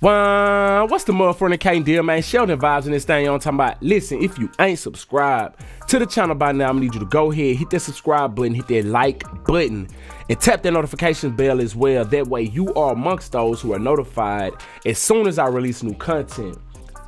What's the motherfucking K deal, man? SheldonVybez in this thing on talking about. Listen, if you ain't subscribed to the channel by now, I'm gonna need you to go ahead, hit that subscribe button, hit that like button, and tap that notification bell as well. That way you are amongst those who are notified as soon as I release new content.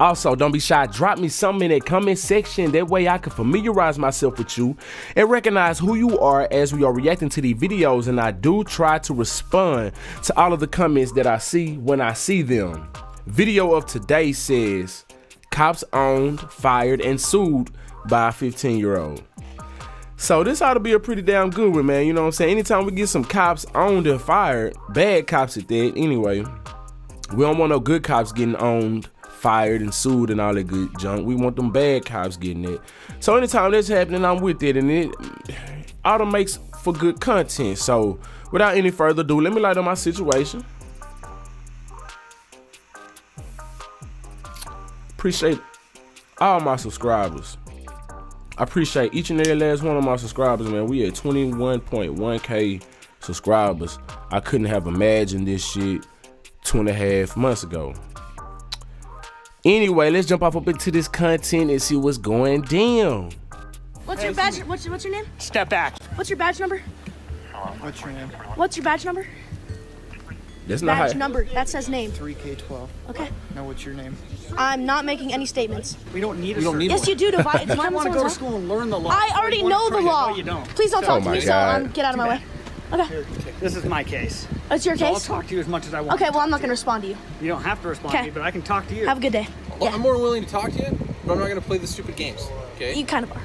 Also, don't be shy, drop me something in that comment section. That way I can familiarize myself with you and recognize who you are as we are reacting to these videos. And I do try to respond to all of the comments that I see when I see them. Video of today says, cops owned, fired, and sued by a 15-year-old. So this ought to be a pretty damn good one, man. You know what I'm saying? Anytime we get some cops owned and fired, bad cops at that anyway, we don't want no good cops getting owned, fired, and sued and all that good junk. We want them bad cops getting it. So anytime that's happening, I'm with it, and it auto makes for good content. So without any further ado, let me light on my situation. Appreciate all my subscribers. I appreciate each and every last one of my subscribers, man. We at 21.1K subscribers. I couldn't have imagined this shit 2.5 months ago. Anyway, let's jump off up into this content and see what's going down. What's your badge? What's your name? Step back. What's your badge number? What's your name? What's your badge number? That's not badge number. That says name. 3K12. Okay. Now what's your name? I'm not making any statements. We don't need Yes, you do. To you might want to go to school and learn the law. I already know the law. No, you don't. Please don't talk to me. So get out of my way. Okay. This is my case. It's your So case? I'll talk to you as much as I want. Okay, well, I'm not going to respond to you. You don't have to respond to me, but I can talk to you. Have a good day. Well, I'm more than willing to talk to you, but I'm not going to play the stupid games, okay? You kind of are.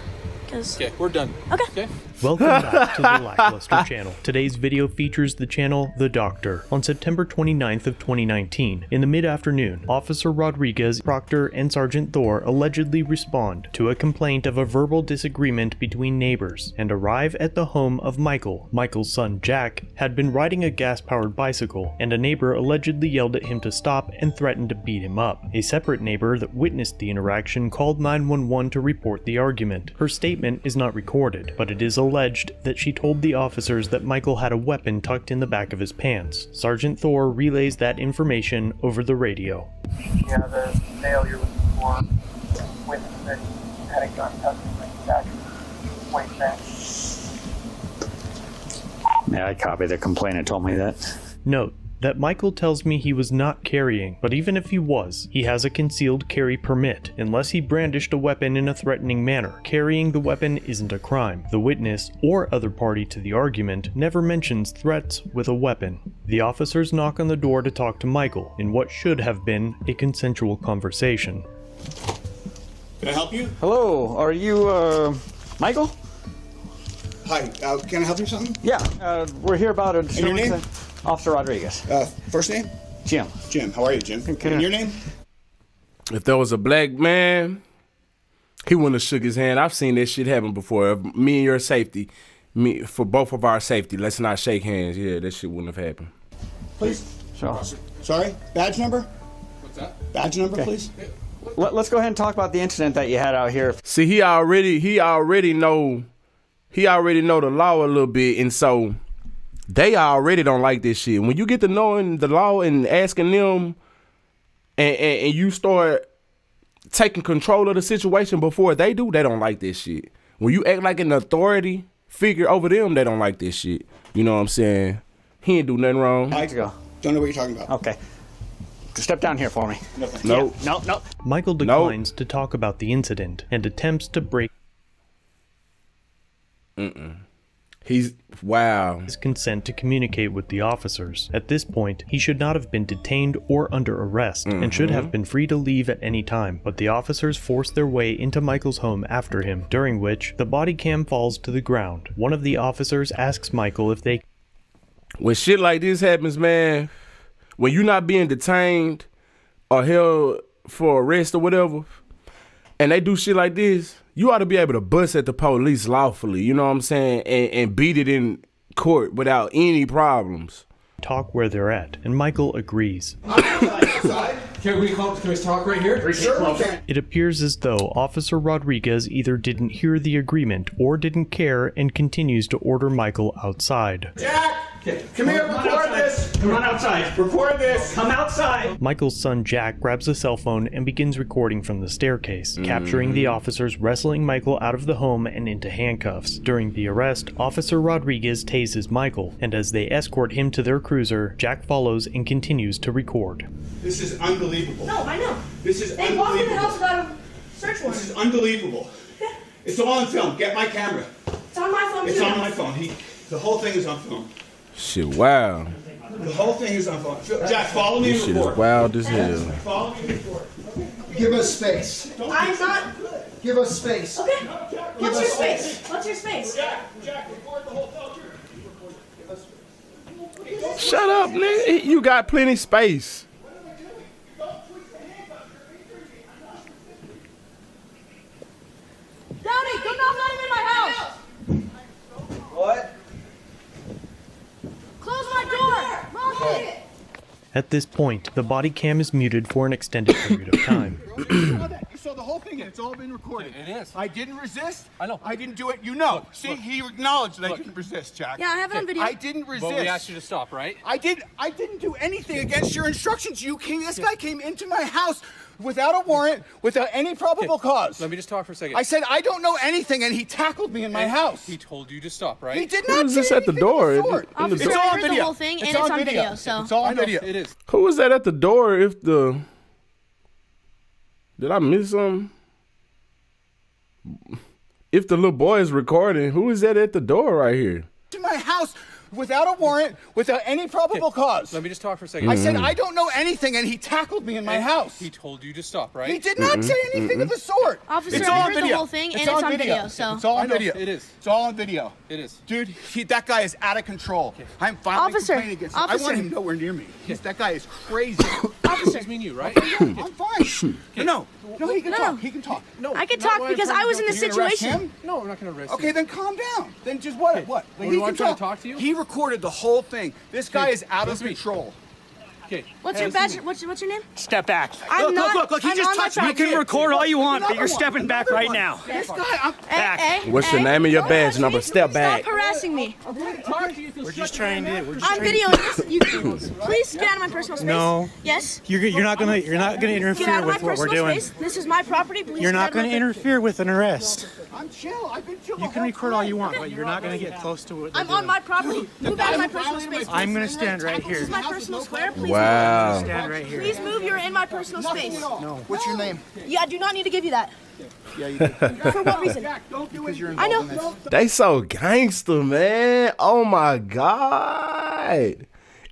Okay, we're done. Okay. Welcome back to the Lackluster channel. Today's video features the channel The Doctor. On September 29th of 2019, in the mid-afternoon, Officer Rodriguez, Proctor, and Sergeant Thor allegedly respond to a complaint of a verbal disagreement between neighbors and arrive at the home of Michael. Michael's son, Jack, had been riding a gas-powered bicycle, and a neighbor allegedly yelled at him to stop and threatened to beat him up. A separate neighbor that witnessed the interaction called 911 to report the argument. Her statement is not recorded, but it is alleged that she told the officers that Michael had a weapon tucked in the back of his pants. Sergeant Thor relays that information over the radio. Yeah, the male you're looking for with that had a gun tucked in the back of his waistband. Yeah, I copy. The complainant told me that. Note that Michael tells me he was not carrying, but even if he was, he has a concealed carry permit. Unless he brandished a weapon in a threatening manner, carrying the weapon isn't a crime. The witness, or other party to the argument, never mentions threats with a weapon. The officers knock on the door to talk to Michael, in what should have been a consensual conversation. Can I help you? Hello, are you, Michael? Hi, can I help you with something? Yeah, we're here about a... And your name? Officer Rodriguez. First name? Jim. Jim, how are you, Jim? And your name? If there was a black man, he wouldn't have shook his hand. I've seen this shit happen before. Me and your safety, for both of our safety, let's not shake hands. Yeah, that shit wouldn't have happened. Please? Sure. Sorry? Badge number? What's that? Badge number, Okay. please? Let's go ahead and talk about the incident that you had out here. See, he already know the law a little bit, and so they already don't like this shit. When you get to knowing the law and asking them, and you start taking control of the situation before they do, they don't like this shit. When you act like an authority figure over them, they don't like this shit. You know what I'm saying? He ain't do nothing wrong. I don't know what you're talking about. Okay. Step down here for me. No, thank No. you. No. Michael declines to talk about the incident and attempts to break Wow. his consent to communicate with the officers. At this point, he should not have been detained or under arrest, and should have been free to leave at any time, but the officers force their way into Michael's home after him, during which the body cam falls to the ground. One of the officers asks Michael if they... When shit like this happens, man, when you're not being detained or held for arrest or whatever, and they do shit like this, you ought to be able to bust at the police lawfully, you know what I'm saying, and beat it in court without any problems. talk where they're at, and Michael agrees. Can we talk right here? Sure, we can. It appears as though Officer Rodriguez either didn't hear the agreement or didn't care and continues to order Michael outside. Jack! Come here, record this! this. Come on outside. Record this. Come outside. Michael's son Jack grabs a cell phone and begins recording from the staircase, capturing the officers wrestling Michael out of the home and into handcuffs. During the arrest, Officer Rodriguez tases Michael, and as they escort him to their cruiser, Jack follows and continues to record. This is unbelievable. No, I know. This is They walked in the house unbelievable. without a search warrant. This is unbelievable. It's all on film. Get my camera. It's on my phone, It's too. on my phone. The whole thing is on film. Shit, wow. The whole thing is on film. Jack, follow me This and shit is record. wild as hell. Follow me and record. Give us space. I'm not. Give us space. Okay. What's your space? What's your space? Jack, record the whole film. Shut up, nigga. You got plenty space. Downey, do not let him in my house. What? Close my door. Lock it. At this point, the body cam is muted for an extended period of time. You saw the whole thing, and it's all been recorded. It is. I didn't resist. I know. I didn't do it. You know. See, he acknowledged that I didn't resist, Jack. Yeah, I have it on video. I didn't resist. Well, we asked you to stop, right? I didn't do anything against your instructions. This guy came into my house without a warrant, without any probable cause. Let me just talk for a second. I said, I don't know anything, and he tackled me in my house. He told you to stop, right? He did Who not is say this at the anything door? of the sort. Officer, It's all I on heard the video. whole thing, and it's on video, so. It's all on I know, video. it is. Who was that at the door if the... Did I miss something? If the little boy is recording, who is that at the door right here? To my house without a warrant, without any probable cause. Let me just talk for a second. I said, I don't know anything, and he tackled me in my house. He told you to stop, right? He did not say anything of the sort. Officer, It's I all on heard the video. whole thing, and it's on video, so. It's all I on know, video. it is. It's all on video. It is. Dude, that guy is out of control. I'm finally Officer, complaining against him. I officer. want him nowhere near me. That guy is crazy. Officer, It's me and you, right? I'm fine. No, he can No. talk. He can talk. No, I can not talk what I'm because trying I to was do. in this You're gonna arrest situation. him? No, we're not going to arrest Okay, you. then calm down. Then just what? What? Well, you want to try to talk to you? He recorded the whole thing. This guy is out of listen to me. control. Okay. What's your badge? What's your name? Step back. I'm not. Look, he I'm just on my touched me. You property. can record all you want, but you're Another one. stepping back Another right one. now. This guy, Back. What's your name and your badge number? Step back. Stop harassing me. We're just trying to. I'm videoing this. You please get out of my personal space. No. Yes. You're not gonna Get out interfere of my with what we're personal doing. space. This is my property. Please You're get out not of my gonna interfere with an arrest. I'm chill. I've been chill. You can record all you want, but you're not gonna get close to it. I'm on my property. Move out of my personal space. I'm gonna please. stand right This here. is my personal square. Please Wow. Stand right here. Please move. You're in my personal space. No. What's your name? Yeah, I do not need to give you that. Yeah, you do. For what reason? Because you're I involved in know. this. They so gangster, man. Oh my God.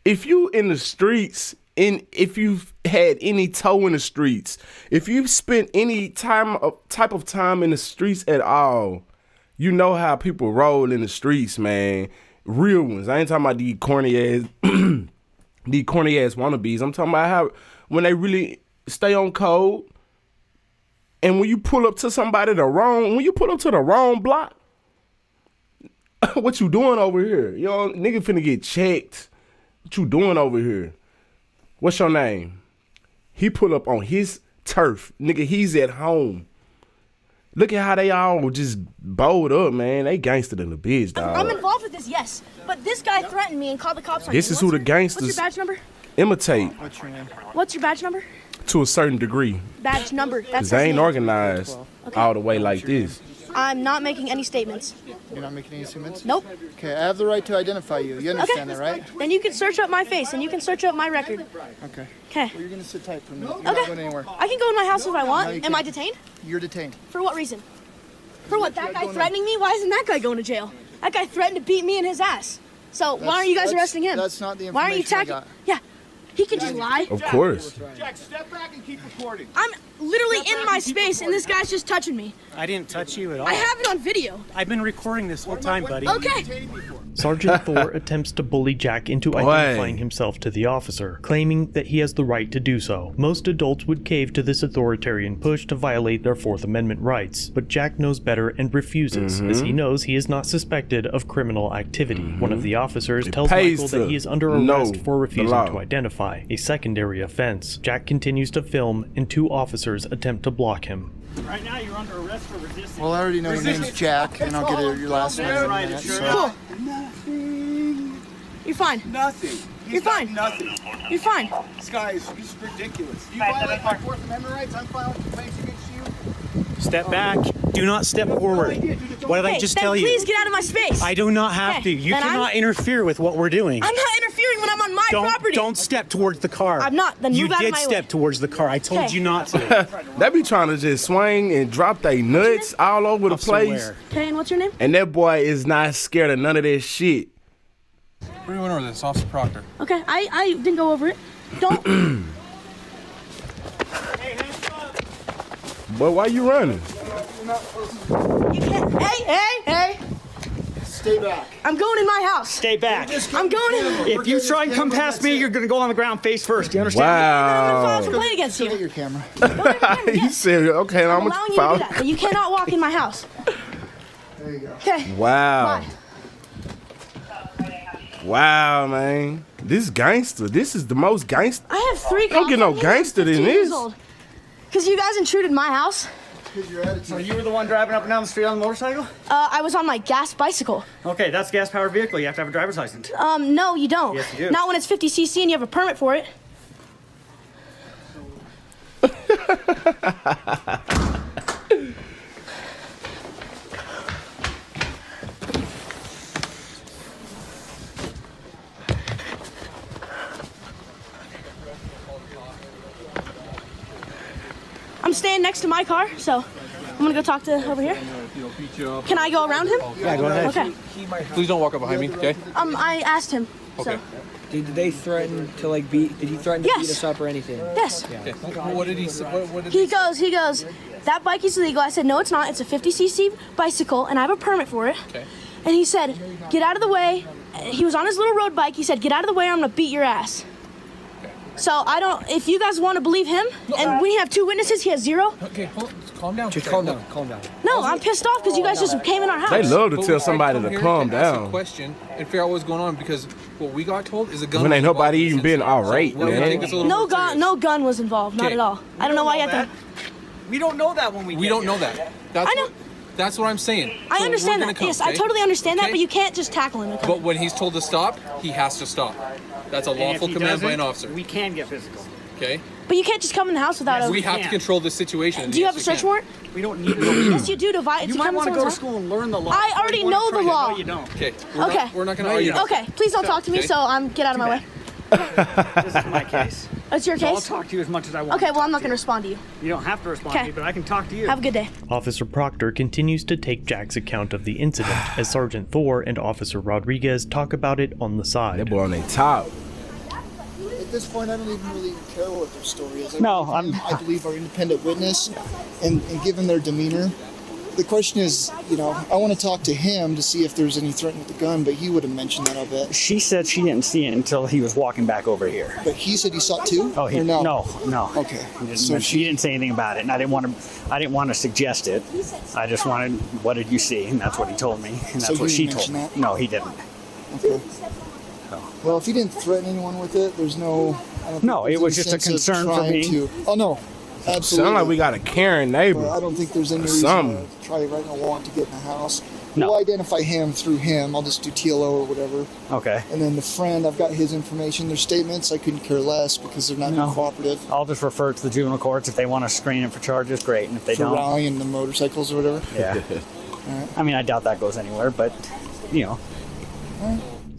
If you in the streets, if you've had any toe in the streets, if you've spent any type of time in the streets at all, you know how people roll in the streets, man. Real ones. I ain't talking about these corny ass wannabes. I'm talking about how when they really stay on code. And when you pull up to when you pull up to the wrong block, what you doing over here? You know, nigga finna get checked. What you doing over here? What's your name? He pull up on his turf. Nigga, he's at home. Look at how they all just bowed up, man. They gangster than the bitch, dog. I'm involved with this, yes. But this guy threatened me and called the cops on This me. is who the gangsters What's your badge number? imitate What's your name? What's your badge number? to a certain degree. Badge number. That's Cause they ain't organized all the way like this. I'm not making any statements. You're not making any statements? Nope. Okay, I have the right to identify you. You understand that, right? Then you can search up my face and you can search up my record. Okay. Okay. Well, you're going to sit tight for a minute. You're not going anywhere. I can go in my house if I No, want. you Am I can't. detained? You're detained. For what reason? For what? That guy threatening me? Why isn't that guy going to jail? That guy threatened to beat me in his ass. So why aren't you guys arresting him? That's not the Why aren't you information I attacking? got. Yeah. He can just lie. Of course. Jack, step back and keep recording. I'm literally in my space and this guy's just touching me. I didn't touch you at all. I have it on video. I've been recording this whole time, buddy. Okay. Sergeant Thor attempts to bully Jack into identifying himself to the officer, claiming that he has the right to do so. Most adults would cave to this authoritarian push to violate their Fourth Amendment rights, but Jack knows better and refuses, as he knows he is not suspected of criminal activity. One of the officers tells Michael that he is under arrest for refusing to identify, a secondary offense. Jack continues to film, and two officers attempt to block him. Right now, you're under arrest for resisting. Well, I already know your name's Jack, and I'll get your last name in a minute. So. Nothing. You're fine. Nothing. You're fine. Nothing. You're fine. This guy is ridiculous. You violate my Fourth Amendment rights. I'm filing complaints against you. Step back. Do not step forward. What did I just tell you? Please get out of my space. I do not have to. You cannot interfere with what we're doing. I'm not interfering when I'm on my property. Don't step towards the car. I'm not. Then move out of my way. You did step towards the car. I told you not to. They be trying to just swing and drop their nuts all over the place. Okay, and what's your name? And that boy is not scared of none of that shit. What are you going over this, Officer Proctor? Okay, I didn't go over it. Don't. But why you running? You can't. Hey! Stay back. I'm going in my house. Stay back. I'm going in. If you try and come past me, you're going to go on the ground face first. You understand? I'm gonna file a Wow. complaint against you. Get your camera. You said, okay, I'm I'm gonna allowing you to do follow. that, but you cannot walk in my house. There you go. Okay. Wow. Bye. Wow, man. This gangster. This is the most gangster. I have 3 Don't get no gangster than this. Because you guys intruded my house. So you were the one driving up and down the street on the motorcycle? I was on my gas bicycle. Okay, that's a gas-powered vehicle. You have to have a driver's license. No, you don't. Yes, you do. Not when it's 50cc and you have a permit for it. I'm staying next to my car, so I'm gonna go talk to over here. Can I go around him? Yeah, go ahead. Okay. Please don't walk up behind me, okay? I asked him. Okay. So. Did they threaten to like beat? Did he threaten to Yes. beat us up or anything? Yes. Okay. What did he say? What did He goes, that bike is illegal. I said, no, it's not. It's a 50cc bicycle, and I have a permit for it. Okay. And he said, get out of the way. He was on his little road bike. He said, get out of the way or I'm going to beat your ass. So I don't, if you guys want to believe him, and we have 2 witnesses, he has 0. Okay, hold on. Just calm down. Just calm down. Calm down. No, I'm pissed off because you guys just came in our house. They love to But tell I somebody come to here calm to ask a down. question and figure out what's going on because what we got told is a gun. When ain't was involved nobody in even this been incident. irate, So we're gonna man. take this a little No more gun, serious. no gun was involved, not Okay. at all. I don't know why you have to. We don't know that when we We don't know that. That's I know. What, that's what I'm saying. I So understand we're that. gonna come, Yes, I okay? totally understand that, Okay? but you can't just tackle him. But when he's told to stop, he has to stop. That's a lawful command by an officer. We can get physical. Okay? But you can't just come in the house without We a. have to control this situation. Do you have a search warrant? We don't need to. Yes, you do to You might want to go to school and learn the law. I already know the law. No, you don't. Okay. Okay. We're not going to argue. Okay, please don't talk to me, Okay. so get out of my way. This is my case. That's your So I'll case? talk to you as much as I want. Okay, well, I'm not going to respond to you. You don't have to respond to Okay. me, but I can talk to you. Have a good day. Officer Proctor continues to take Jack's account of the incident as Sergeant Thor and Officer Rodriguez talk about it on the side. That boy on their top. At this point, I don't even really care what their story is. No, I believe our independent witness, and given their demeanor, the question is, I want to talk to him to see if there's any threat with the gun, but he would have mentioned that, I'll bet. She said she didn't see it until he was walking back over here. But he said he saw it too? Oh, he Or no? No. Okay. So she didn't say anything about it, and I didn't want to suggest it. I just wanted, what did you see? And that's what he told me, and that's So what he she didn't told me. mention No, he didn't. Okay. Well, if he didn't threaten anyone with it, there's no... I don't No, think it there's was any just a sense of concern for trying me. to- Oh, no. Absolutely. Sound like we got a caring But neighbor. I don't think there's any reason Something. to try writing a warrant to get in the house. No. We'll identify him through him. I'll just do TLO or whatever. Okay. And then the friend, I've got his information. Their statements, I couldn't care less because they're not No. cooperative. I'll just refer it to the juvenile courts. If they want to screen it for charges, great. And if they For don't, rallying the motorcycles or whatever. yeah. I mean, I doubt that goes anywhere, but,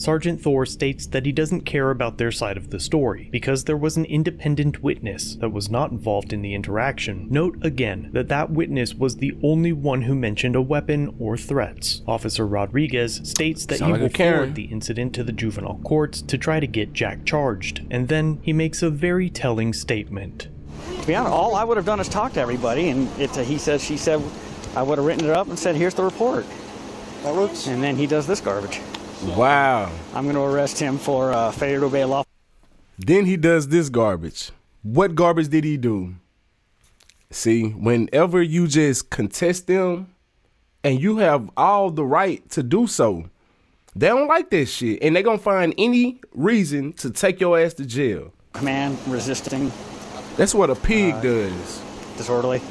Sergeant Thor states that he doesn't care about their side of the story because there was an independent witness that was not involved in the interaction. Note again that that witness was the only one who mentioned a weapon or threats. Officer Rodriguez states that Sound he like a will Karen. forward the incident to the juvenile courts to try to get Jack charged, and then he makes a very telling statement. to be honest, all I would have done is talk to everybody, and it's a he said, she said. I would have written it up and said, here's the report. That works. And then he does this garbage. Wow. I'm going to arrest him for failure to obey law. Then he does this garbage. What garbage did he do? See, whenever you just contest them and you have all the right to do so, they don't like that shit. And they're going to find any reason to take your ass to jail. Command, resisting. That's what a pig does. Disorderly.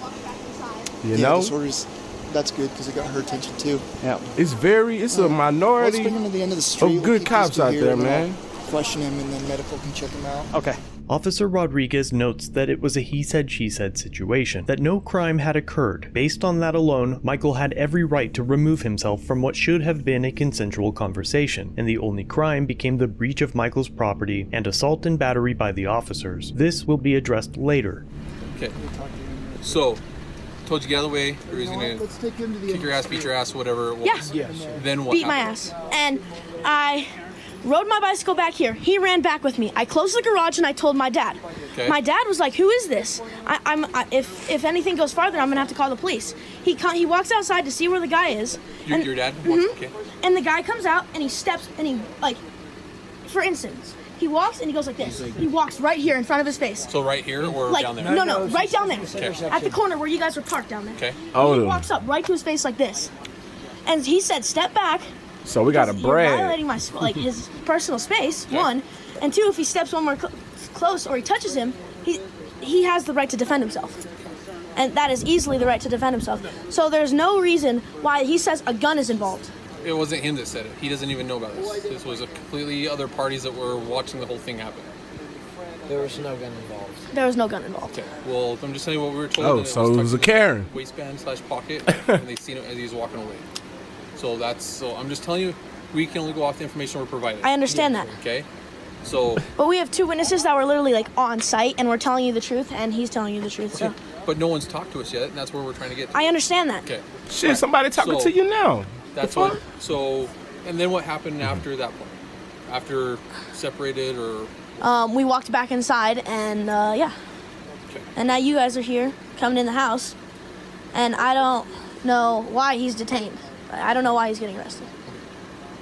You know? Disorders, that's good because it got her attention too. Yeah. It's a minority Let's bring him to the end of the street. of We'll good keep cops these two out here there, and then man. I'll question him, and then medical can check him out. Okay. Officer Rodriguez notes that it was a he said she said situation, that no crime had occurred. Based on that alone, Michael had every right to remove himself from what should have been a consensual conversation, and the only crime became the breach of Michael's property and assault and battery by the officers. This will be addressed later. Okay. So, told you get out of the way, or he's gonna Let's take him to the kick your ass, beat your ass, whatever it was. Yeah. Then what Beat my happened? ass. And I rode my bicycle back here. He ran back with me. I closed the garage and I told my dad. Okay. My dad was like, "Who is this? If anything goes farther, I'm gonna have to call the police." He walks outside to see where the guy is. Your dad? Mhm. Okay. And the guy comes out and he steps and he, like, for instance, he walks and he goes like this. He walks right here in front of his face. So right here or Like, down there? no, right down there. Okay. At the corner where you guys were parked down there. Okay. He walks up right to his face like this. And he said, "Step back." So we got a You're brag. violating my his personal space, one, and two. If he steps one more close or he touches him, he has the right to defend himself, and that is easily the right to defend himself. So there's no reason why he says a gun is involved. It wasn't him that said it. He doesn't even know about this. This was a completely other parties that were watching the whole thing happen. There was no gun involved. There was no gun involved. Okay. Well, I'm just telling you what we were told. Oh, and so it was a tucked in Karen. his waistband / pocket, and they seen him as he was walking away. So I'm just telling you, we can only go off the information we're provided. I understand that. Okay. So. But we have two witnesses that were literally like on site, and we're telling you the truth, and he's telling you the truth. So. But no one's talked to us yet, and that's where we're trying to get to. I understand that. Okay. Shit, somebody talking to you now. That's what. So, and then what happened after that point? After separated or? We walked back inside, and yeah. Okay. And now you guys are here, coming in the house, and I don't know why he's detained. I don't know why he's getting arrested.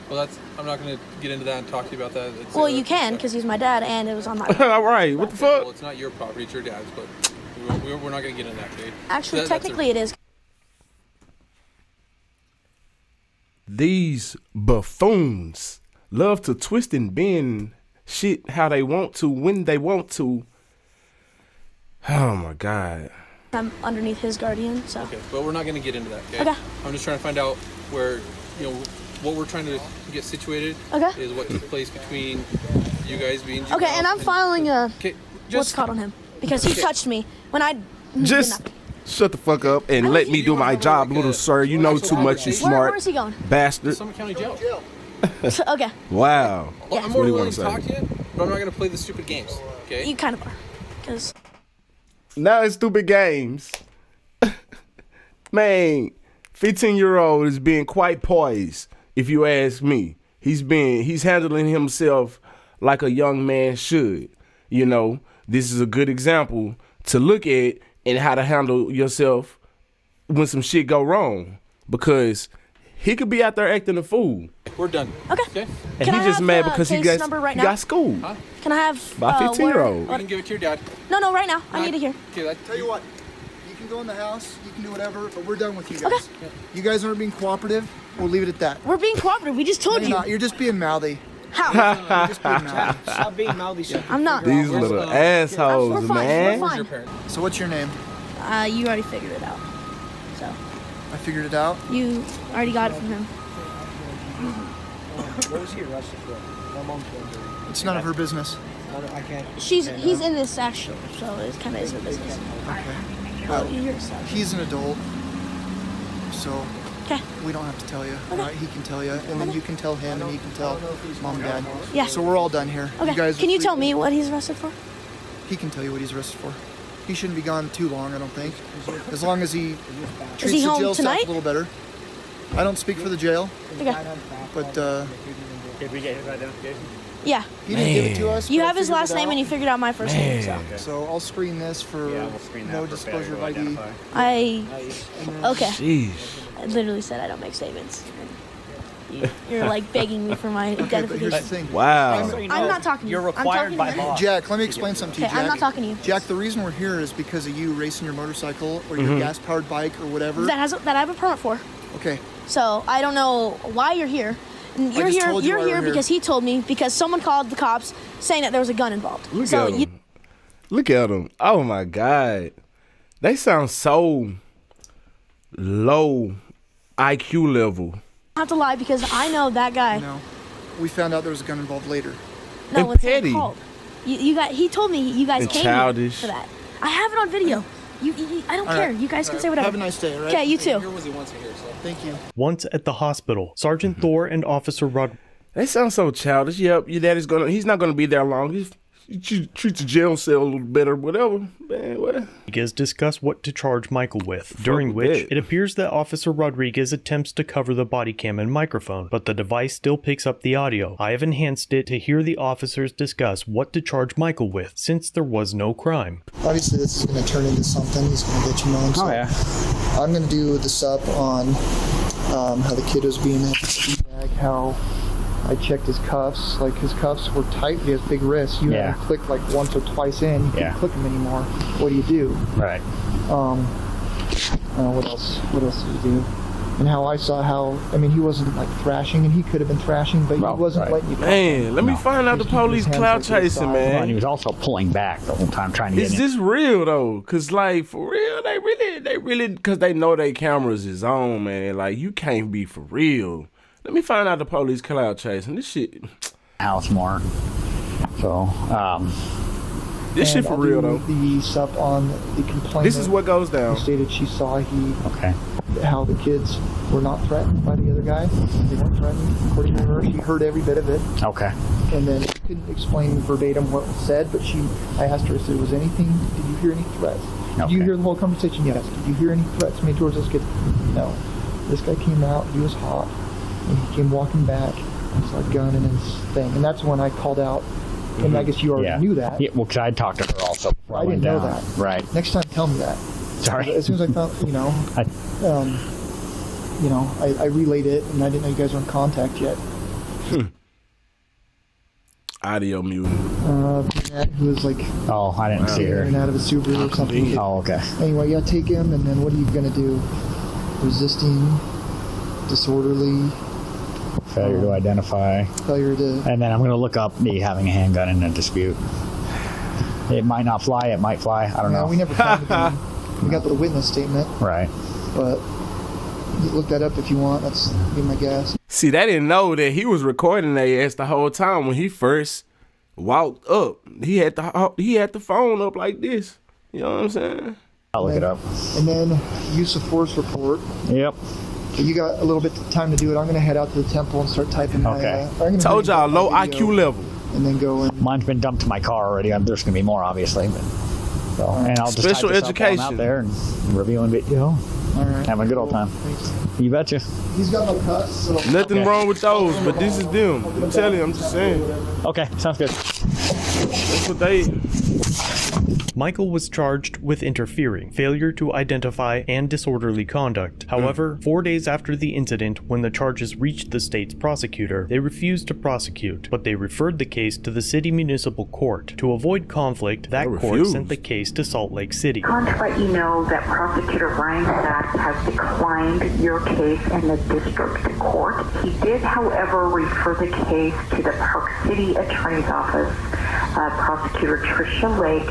Well, I'm not going to get into that and talk to you about that. Well, you can, because he's my dad, and it was on my. All right, what the fuck? Well, it's not your property; it's your dad's. But we're not going to get into that, okay? Actually, technically, it is. These buffoons love to twist and bend shit how they want to, when they want to. Oh my God. I'm underneath his guardian, so. Okay, but we're not going to get into that, okay? Okay. I'm just trying to find out where, what we're trying to get situated is what took place between you guys being juvenile. Okay, and I'm filing a what's just called on him because he touched me when I Just shut the fuck up and let me do my job, little sir. You know too much, you smart Where's he going? bastard. Summit County Jail. Okay. Wow. I'm more willing to talk to you, but I'm not going to play the stupid games, okay? You kind of are, because. Now it's stupid games. Man, 15-year-old is being quite poised, if you ask me. He's handling himself like a young man should. You know, this is a good example to look at and how to handle yourself when some shit go wrong. Because he could be out there acting a fool. We're done. Okay. And he just mad because he got schooled. Huh? Can I have by 15-year-old? You can give it to your dad. No, right now. I need to hear. Okay, Tell you what, you can go in the house, you can do whatever, but we're done with you guys. Okay. You guys aren't being cooperative. We'll leave it at that. We're being cooperative. We just told you. You're just being mouthy. How? You're just being mouthy. Stop being mouthy. I'm not. These little assholes, we're fine, man. We're fine. So what's your name? You already figured it out. So. I figured it out? You already got it from him. What was he arrested for? My mom's going to. It's none of her business. I can't. He's in this actually, so it kind of is her business. Okay. Well, you're sorry. He's an adult, so okay. We don't have to tell you. Okay. Right? He can tell you, and then you can tell him, and he can tell mom and dad. Yeah. So we're all done here. Okay. You guys can you tell me what he's arrested for? He can tell you what he's arrested for. He shouldn't be gone too long, I don't think. As long as he treats the jail staff a little better. I don't speak for the jail. Okay. But did we get his identification? Yeah. He didn't give it to us. You have his last name and you figured out my first name. So I'll screen this for no disclosure of ID. Okay. Jeez. I literally said I don't make statements. You're like begging me for my identification. But here's the thing. Wow. I'm not talking to you. You're required by law. Jack, let me explain something to you, Okay, Jack. I'm not talking to you. Jack, the reason we're here is because of you racing your motorcycle or your gas-powered bike or whatever. That I have a permit for. Okay. So I don't know why you're here. And you're here. You're here because he told me because someone called the cops saying that there was a gun involved. Look at him. Look at them. Oh my God. They sound so low IQ level. I have to lie because I know that guy. No. We found out there was a gun involved later. No, and when petty. someone called. He told me you guys And came childish. for that. I have it on video. I don't care. You guys can say whatever. Have a nice day, all right? Okay, you too. Here was he once here, so. Thank you. Once at the hospital, Sergeant Thor and Officer Rod They sound so childish. Yep, your daddy's he's not gonna be there long. He treats the jail cell a little better, whatever. Man, what? Rodriguez discuss what to charge Michael with, during which it appears that Officer Rodriguez attempts to cover the body cam and microphone, but the device still picks up the audio. I have enhanced it to hear the officers discuss what to charge Michael with, since there was no crime. Obviously, this is going to turn into something. He's going to get you known. So I'm going to do this up on how the kid was being in the bag, how I checked his cuffs. Like, his cuffs were tight. He has big wrists. You haven't clicked like once or twice in. You can't click them anymore. What do you do? Right. What else did you do? And how I saw he wasn't like thrashing, and he could have been thrashing, but he wasn't letting you. Man, let me find out the police cloud chasing, man. Well, and he was also pulling back the whole time trying to get in. Is this real though? Cause like for real, they really, cause they know their cameras is on, man. Like you can't be for real. Let me find out the police cloud chasing this shit. House more. So, this shit for real though. The sup on the complaint. This is what goes down. She stated she saw how the kids were not threatened by the other guy. They weren't threatened, according to her. She heard every bit of it. Okay. And then she couldn't explain verbatim what was said, but I asked her, I said, was anything, did you hear any threats? Did you hear the whole conversation? Yes. Did you hear any threats made towards those kids? No. This guy came out, he was hot, and he came walking back, and saw a gun in his thing. And that's when I called out, and I guess you already knew that. Yeah, well, because I talked to her also before I didn't know that. Right. Next time, tell me that. Sorry. As soon as I found, I relayed it, and I didn't know you guys were in contact yet. Audio muted. Who was like, I didn't see her. Out of a Subaru or something. Oh, okay. Anyway, take him, and then what are you gonna do? Resisting, disorderly, failure to identify, and then I'm gonna look up me having a handgun in a dispute. It might not fly. It might fly. I don't know. We never found it. We got the witness statement. Right. But you look that up if you want. That's be my guess. See, they didn't know that he was recording their ass the whole time when he first walked up. He had the phone up like this. You know what I'm saying? I'll look it up. And then use of force report. Yep. You got a little bit of time to do it. I'm going to head out to the temple and start typing. Okay. Told y'all low IQ level. And then go in. Mine's been dumped to my car already. There's going to be more, obviously. But, and I'll just special type this education up out there and reviewing video. All right. Having a good old time. You betcha. He's got no cuts. So. Nothing wrong with those, but this is them. I'm telling you, I'm just saying. Okay, sounds good. That's what they. Michael was charged with interfering, failure to identify, and disorderly conduct. However, 4 days after the incident, when the charges reached the state's prosecutor, they refused to prosecute, but they referred the case to the city municipal court. To avoid conflict, that court sent the case to Salt Lake City. I want to let you know that Prosecutor Ryan Sachs has declined your case in the district court. He did, however, refer the case to the Park City Attorney's Office, Prosecutor Tricia Lake,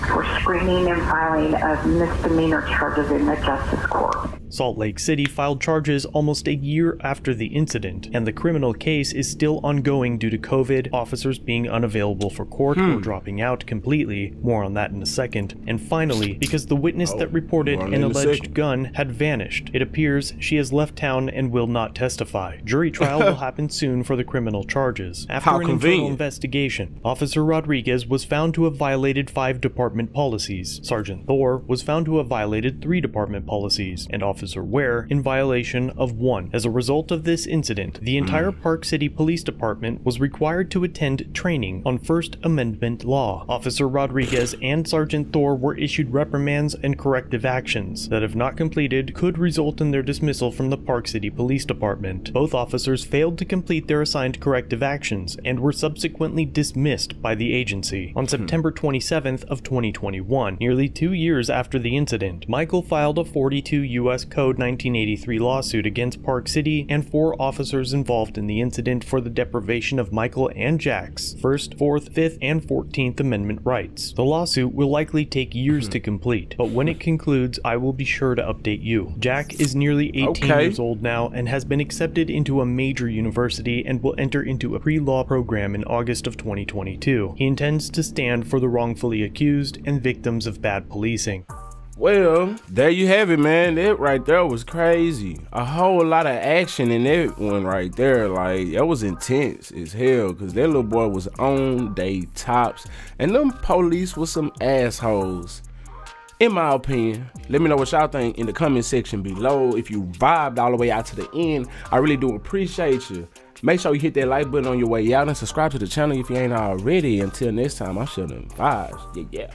for screening and filing of misdemeanor charges in the Justice Court. Salt Lake City filed charges almost a year after the incident, and the criminal case is still ongoing due to COVID, officers being unavailable for court or dropping out completely. More on that in a second. And finally, because the witness that reported an alleged gun had vanished, it appears she has left town and will not testify. Jury trial will happen soon for the criminal charges. After an internal investigation, Officer Rodriguez was found to have violated 5 department policies. Sergeant Thor was found to have violated 3 department policies, and Officer Ware in violation of 1. As a result of this incident, the entire Park City Police Department was required to attend training on First Amendment law. Officer Rodriguez and Sergeant Thor were issued reprimands and corrective actions that, if not completed, could result in their dismissal from the Park City Police Department. Both officers failed to complete their assigned corrective actions and were subsequently dismissed by the agency. On September 27th of 2021, nearly 2 years after the incident, Michael filed a 42 U.S. Code 1983 lawsuit against Park City and 4 officers involved in the incident for the deprivation of Michael and Jack's First, 4th, 5th, and 14th Amendment rights. The lawsuit will likely take years to complete, but when it concludes, I will be sure to update you. Jack is nearly 18 years old now and has been accepted into a major university and will enter into a pre-law program in August of 2022. He intends to stand for the wrongfully accused and victims of bad policing. Well, there you have it, man. That right there was crazy. A whole lot of action in that one right there. Like, that was intense as hell, because that little boy was on they tops, and them police was some assholes, in my opinion. Let me know what y'all think in the comment section below. If you vibed all the way out to the end, I really do appreciate you. Make sure you hit that like button on your way out and subscribe to the channel if you ain't already. Until next time, I'm SheldonVybez. Yeah.